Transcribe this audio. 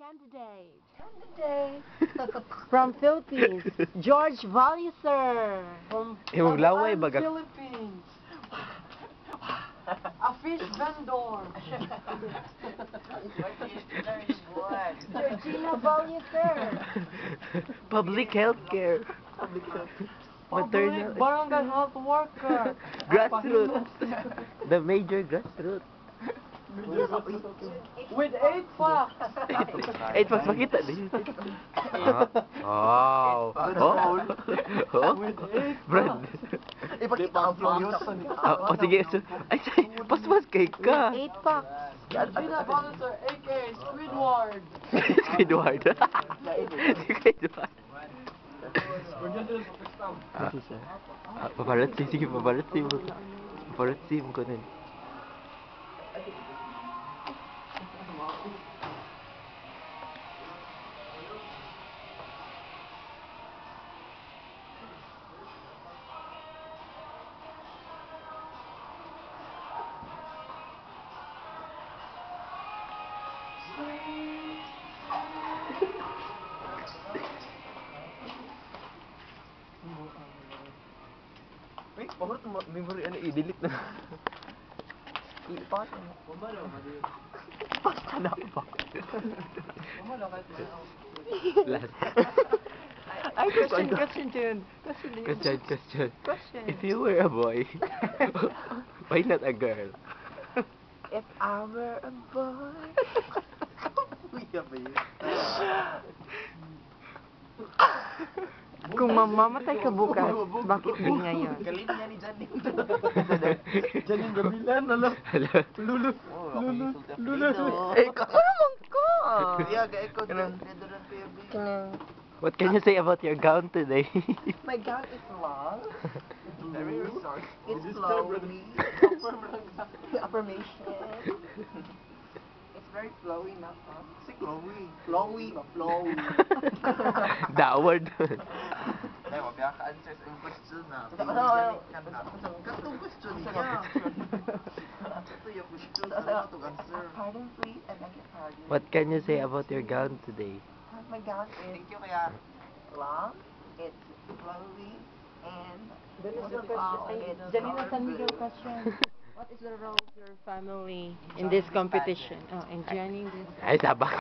candidate. From Philippines, George Valiser. From Yung laway baga. Philippines. A fish vendor. Georgina Valiser. Public healthcare. Public barangay health worker. Grassroots. The major grassroots. With 8 facts. 8 pag makita din. Wow. Oh. With 8 Brad. Ipakita ang views. Oh, sige. Ay, pas kay ka. 8 packs. Georgina Valiser, a.k.a. Squidward. Squidward. Squidward. Paparazzi, sige, paparazzi mo. Paparazzi mo ko nun. Wait, memory ano i-delete na. Ipat mo. Basta na ba? Last. Ay, question. Question. If you were a boy, why not a girl? If I were a boy. Kung mamamatay ka bukas, bakit di ngayon? Galing niya ni Janine. Janine Gabilan, alam. Lulu. Eh, kakamang ko! What can you say about your gown today? My gown is long. Very resourceful. It's flowy. Affirmation. It's very flowy na pa. Flowy. Daward. Ay, wag ka answer sa question na. Katong question niya. Ito yung question na to answer. Pardon please, I beg your pardon. What can you say about your gown today? My gown is Thank you kaya. long, it's flowy, and Janina, send me your question. What is the role of your family in this competition? Oh, in joining this? Ay, sabak.